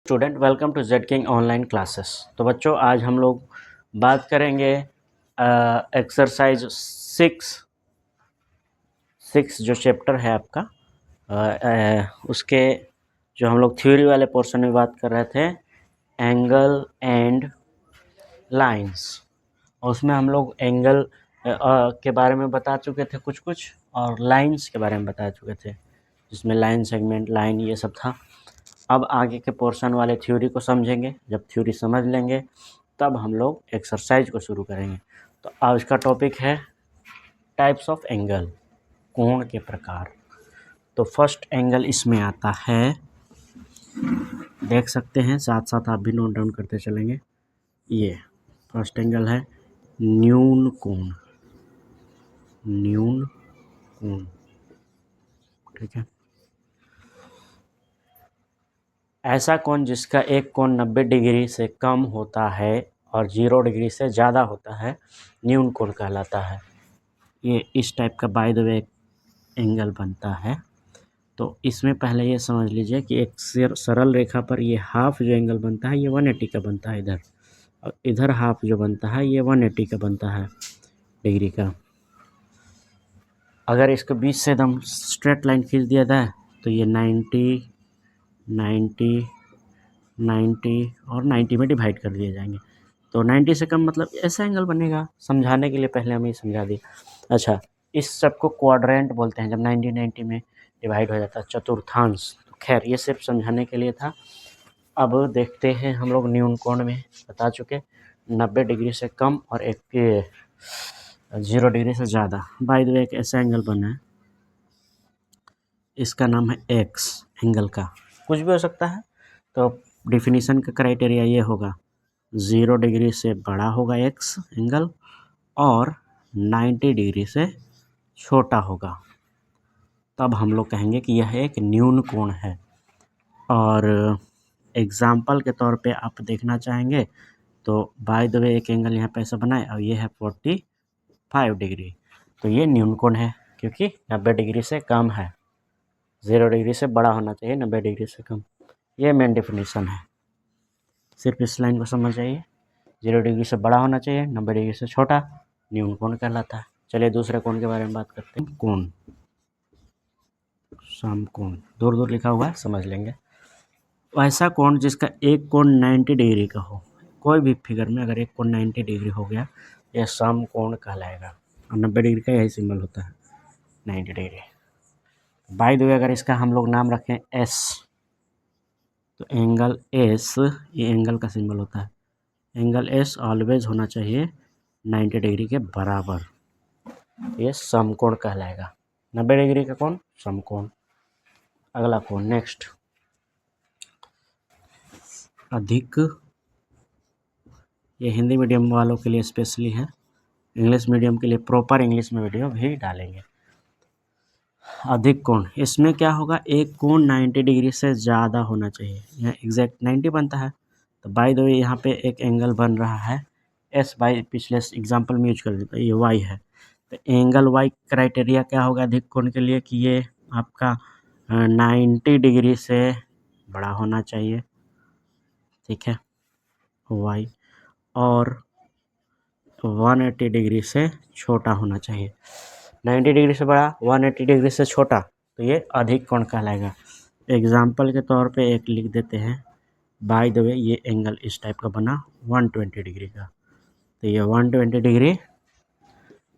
Student welcome to Z King online classes. तो बच्चों आज हम लोग बात करेंगे एक्सरसाइज 6 जो चैप्टर है आपका उसके जो हम लोग थ्योरी वाले पोर्शन में बात कर रहे थे एंगल एंड लाइंस। और उसमें हम लोग एंगल के बारे में बता चुके थे कुछ और लाइंस के बारे में बता चुके थे, जिसमें लाइन सेगमेंट लाइन ये सब था। अब आगे के पोर्शन वाले थ्योरी को समझेंगे। जब थ्योरी समझ लेंगे तब हम लोग एक्सरसाइज को शुरू करेंगे। तो आज का टॉपिक है टाइप्स ऑफ एंगल, कोण के प्रकार। तो फर्स्ट एंगल इसमें आता है, देख सकते हैं, साथ साथ आप भी नोट डाउन करते चलेंगे। ये फर्स्ट एंगल है न्यून कोण, न्यून कोण, ठीक है। ऐसा कोण जिसका एक कोण 90 डिग्री से कम होता है और 0 डिग्री से ज़्यादा होता है न्यून कोण कहलाता है। ये इस टाइप का बाय द वे एंगल बनता है। तो इसमें पहले ये समझ लीजिए कि एक सरल रेखा पर ये हाफ जो एंगल बनता है ये 180 का बनता है इधर, और इधर हाफ जो बनता है ये 180 का बनता है डिग्री का। अगर इसको बीच से एकदम स्ट्रेट लाइन खींच दिया जाए तो ये 90, 90, 90 और 90 में डिवाइड कर दिए जाएंगे। तो 90 से कम मतलब ऐसा एंगल बनेगा। समझाने के लिए पहले हमें समझा दिया। अच्छा, इस सब को क्वाड्रेंट बोलते हैं जब 90 90 में डिवाइड हो जाता है, चतुर्थांश। तो खैर ये सिर्फ समझाने के लिए था। अब देखते हैं हम लोग न्यून कोण में बता चुके 90 डिग्री से कम और 0 डिग्री से ज़्यादा। बाय द वे एक ऐसा एंगल बना है, इसका नाम है एक्स एंगल का, कुछ भी हो सकता है। तो डिफिनीशन का क्राइटेरिया ये होगा 0 डिग्री से बड़ा होगा एक्स एंगल और 90 डिग्री से छोटा होगा, तब हम लोग कहेंगे कि यह एक न्यून कोण है। और एग्जाम्पल के तौर पे आप देखना चाहेंगे तो बाय द वे एक एंगल यहाँ पे ऐसा बनाए और ये है 45 डिग्री, तो ये न्यून कोण है क्योंकि 90 डिग्री से कम है। 0 डिग्री से बड़ा होना चाहिए, 90 डिग्री से कम। ये मेन डिफिनीशन है, सिर्फ इस लाइन को समझ जाइए। 0 डिग्री से बड़ा होना चाहिए, 90 डिग्री से छोटा, न्यून कोण कहलाता है। चलिए दूसरे कोण के बारे में बात करते हैं। कोण, समकोण, दूर दूर लिखा हुआ है, समझ लेंगे। ऐसा कोण जिसका एक कोण 90 डिग्री का हो, कोई भी फिगर में अगर एक कोण 90 डिग्री हो गया यह समकोण कहलाएगा। और 90 डिग्री का यही सिंबल होता है, 90 डिग्री। बाय द वे अगर इसका हम लोग नाम रखें एस, तो एंगल एस ये एंगल का सिंबल होता है। एंगल एस ऑलवेज होना चाहिए 90 डिग्री के बराबर, ये समकोण कहलाएगा। 90 डिग्री का कोण समकोण। अगला कोण, नेक्स्ट, अधिक, ये हिंदी मीडियम वालों के लिए स्पेशली है, इंग्लिश मीडियम के लिए प्रॉपर इंग्लिश में वीडियो भी डालेंगे। अधिक कोण, इसमें क्या होगा, एक कोण 90 डिग्री से ज़्यादा होना चाहिए। यहाँ एग्जैक्ट 90 बनता है, तो बाय द वे यहाँ पे एक एंगल बन रहा है एस बाई, पिछले एग्जाम्पल में यूज कर देता है, ये वाई है। तो एंगल वाई क्राइटेरिया क्या होगा अधिक कोण के लिए कि ये आपका 90 डिग्री से बड़ा होना चाहिए, ठीक है, वाई, और 180 डिग्री से छोटा होना चाहिए। 90 डिग्री से बड़ा, 180 डिग्री से छोटा, तो ये अधिक कोण कहलाएगा। एग्जाम्पल के तौर पे एक लिख देते हैं, बाय द वे ये एंगल इस टाइप का बना 120 डिग्री का, तो ये 120 डिग्री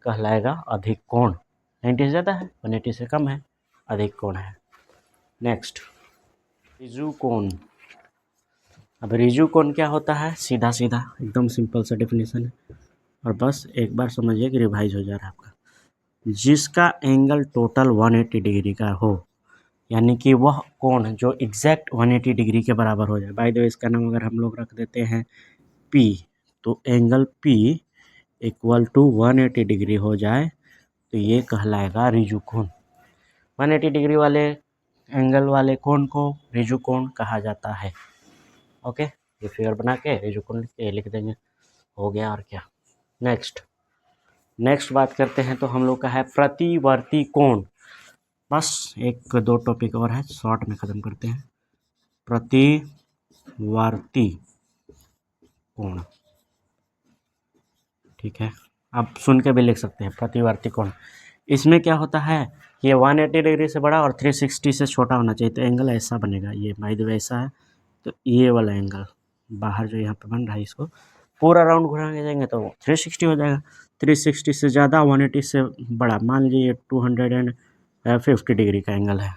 कहलाएगा अधिक कोण। 90 से ज़्यादा है, 180 से कम है, अधिक कोण है। नेक्स्ट, रिजु कोण। अब रिजु कोण क्या होता है, सीधा सीधा एकदम सिंपल सा डेफिनेशन है, और बस एक बार समझिए कि रिवाइज हो जा रहा है आपका। जिसका एंगल टोटल 180 डिग्री का हो, यानी कि वह कोण जो एग्जैक्ट 180 डिग्री के बराबर हो जाए। बाय द वे इसका नाम अगर हम लोग रख देते हैं P, तो angle P equal to 180 degree हो जाए तो ये कहलाएगा रिजु कोण। 180 डिग्री वाले एंगल वाले कोण को रिजु कोण कहा जाता है। ओके, ये फिगर बना के रिजु कोण लिख देंगे, हो गया और क्या। नेक्स्ट बात करते हैं तो हम लोग का है प्रतिवर्ती कोण। बस एक दो टॉपिक और है, शॉर्ट में ख़त्म करते हैं। प्रतिवर्ती प्रतिवर्ती कोण, ठीक है। आप सुन के भी लिख सकते हैं प्रतिवर्ती कोण। इसमें क्या होता है, ये 180 डिग्री से बड़ा और 360 से छोटा होना चाहिए, तो एंगल ऐसा बनेगा, ये बाय द वे ऐसा है, तो ये वाला एंगल बाहर जो यहाँ पे बन रहा है, इसको पूरा राउंड घुरा के जाएंगे तो 360 हो जाएगा। 360 से ज़्यादा, 180 से बड़ा, मान लीजिए ये 250 डिग्री का एंगल है,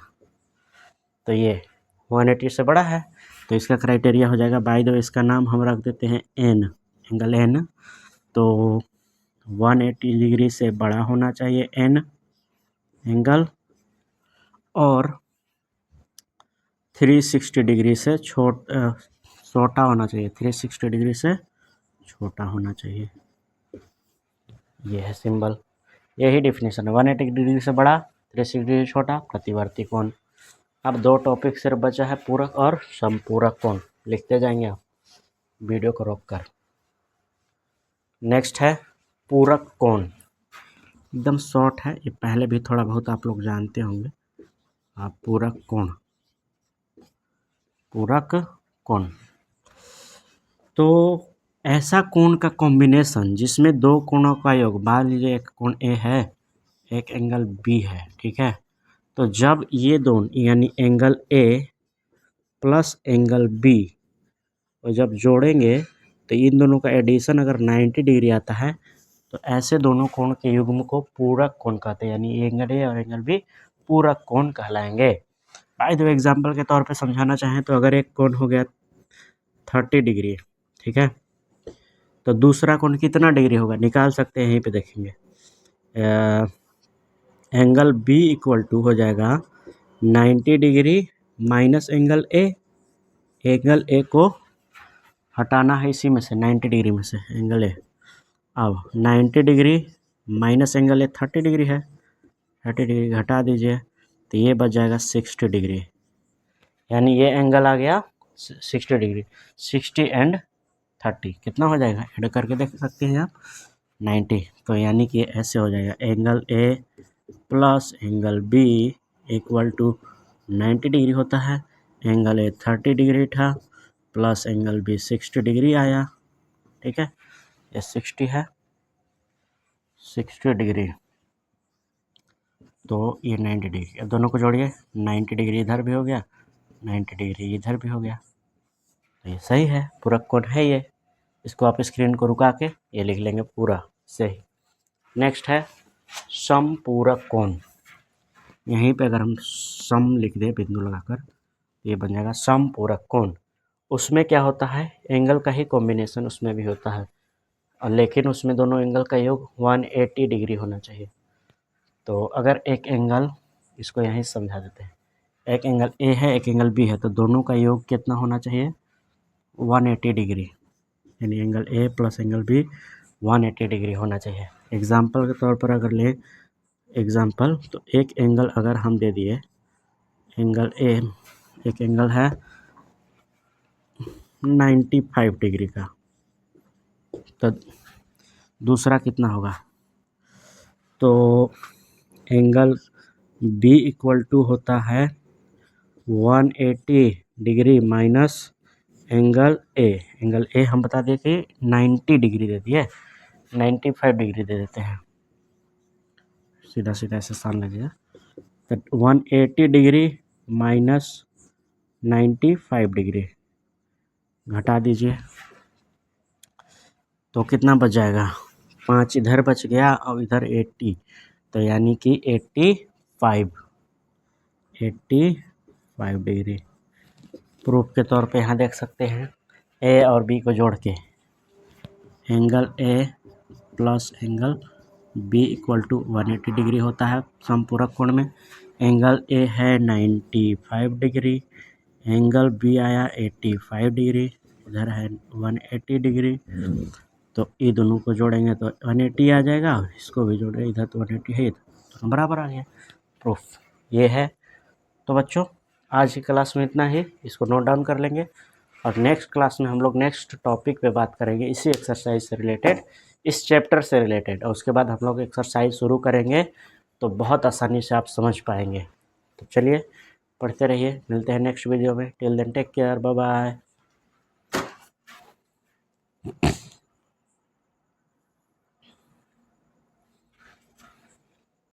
तो ये 180 से बड़ा है, तो इसका क्राइटेरिया हो जाएगा, बाय द वे इसका नाम हम रख देते हैं एन, एंगल एन। तो 180 डिग्री से बड़ा होना चाहिए एन एंगल, और 360 डिग्री से छोटा होना चाहिए, 360 डिग्री से छोटा होना चाहिए। ये है सिंबल, यही डेफिनेशन है, 180 डिग्री से बड़ा, 360 डिग्री छोटा, प्रतिवर्ती कोण। अब 2 टॉपिक सिर्फ बचा है, पूरक और समपूरक कोण, लिखते जाएंगे आप वीडियो को रोक कर। नेक्स्ट है पूरक कोण, एकदम शॉर्ट है, ये पहले भी थोड़ा बहुत आप लोग जानते होंगे। आप पूरक कोण, पूरक कोण तो ऐसा कोण का कॉम्बिनेशन जिसमें 2 कोणों का योग, मान लीजिए एक कोण ए है, एक एंगल बी है, ठीक है। तो जब ये दोनों यानी angle A plus angle B और जब जोड़ेंगे तो इन दोनों का एडिशन अगर 90 डिग्री आता है, तो ऐसे दोनों कोण के युग्म को पूरक कोण कहते हैं, यानी एंगल ए और एंगल बी पूरक कोण कहलाएंगे। बाय द वे एग्जाम्पल के तौर पे समझाना चाहें तो अगर एक कोण हो गया 30 डिग्री, ठीक है, तो दूसरा कोण कितना डिग्री होगा निकाल सकते हैं, यहीं पे देखेंगे। एंगल बी इक्वल टू हो जाएगा 90 degree minus angle A, angle A को हटाना है इसी में से, 90 डिग्री में से एंगल ए। अब 90 degree minus angle A 30 degree है, 30 डिग्री घटा दीजिए तो ये बच जाएगा 60 डिग्री, यानी ये एंगल आ गया 60 डिग्री। 60 एंड 30 कितना हो जाएगा, ऐड करके देख सकते हैं आप, 90। तो यानी कि ऐसे हो जाएगा, angle A plus angle B equal to 90 degree होता है, एंगल ए 30 डिग्री था प्लस एंगल बी 60 डिग्री आया, ठीक है। ये 60 है, 60 डिग्री, तो ये 90 डिग्री, अब दोनों को जोड़िए, 90 डिग्री इधर भी हो गया, 90 डिग्री इधर भी हो गया, तो ये सही है, पूरक कोण है ये। इसको आप स्क्रीन को रुका के ये लिख लेंगे पूरा सही। नेक्स्ट है समपूरक कोण, यहीं पे अगर हम सम लिख दें बिंदु लगाकर, तो ये बन जाएगा समपूरक कोण। उसमें क्या होता है, एंगल का ही कॉम्बिनेशन उसमें भी होता है, और लेकिन उसमें दोनों एंगल का योग 180 डिग्री होना चाहिए। तो अगर एक एंगल, इसको यहीं समझा देते हैं, एक एंगल ए है एक एंगल बी है, तो दोनों का योग कितना होना चाहिए, 180 डिग्री, यानी angle A plus angle B 180 degree होना चाहिए। एग्जाम्पल के तौर पर अगर ले एग्जाम्पल, तो एक एंगल अगर हम दे दिए, एंगल ए एक एंगल है 95 डिग्री का, तो दूसरा कितना होगा, तो एंगल बी इक्वल टू होता है 180 degree minus angle A, angle A हम बता दें कि 90 डिग्री दे दिए, 95 डिग्री दे देते हैं, सीधा सीधा ऐसे सान लगेगा, तो 180 डिग्री माइनस 95 डिग्री घटा दीजिए, तो कितना बच जाएगा, 5 इधर बच गया और इधर 80, तो यानी कि 85 डिग्री। प्रूफ के तौर पे यहाँ देख सकते हैं, ए और बी को जोड़ के angle A plus angle B equal to 180 degree होता है समपूरक कोण में। एंगल ए है 95 डिग्री, एंगल बी आया 85 डिग्री, इधर है 180 डिग्री, तो ये दोनों को जोड़ेंगे तो 180 आ जाएगा, इसको भी जोड़ेंगे, इधर तो 180 है, तो बराबर आ गया। प्रूफ ये है। तो बच्चों आज की क्लास में इतना ही, इसको नोट डाउन कर लेंगे, और नेक्स्ट क्लास में हम लोग नेक्स्ट टॉपिक पे बात करेंगे, इसी एक्सरसाइज से रिलेटेड, इस चैप्टर से रिलेटेड, और उसके बाद हम लोग एक्सरसाइज शुरू करेंगे, तो बहुत आसानी से आप समझ पाएंगे। तो चलिए पढ़ते रहिए, मिलते हैं नेक्स्ट वीडियो में, till then take care, bye bye.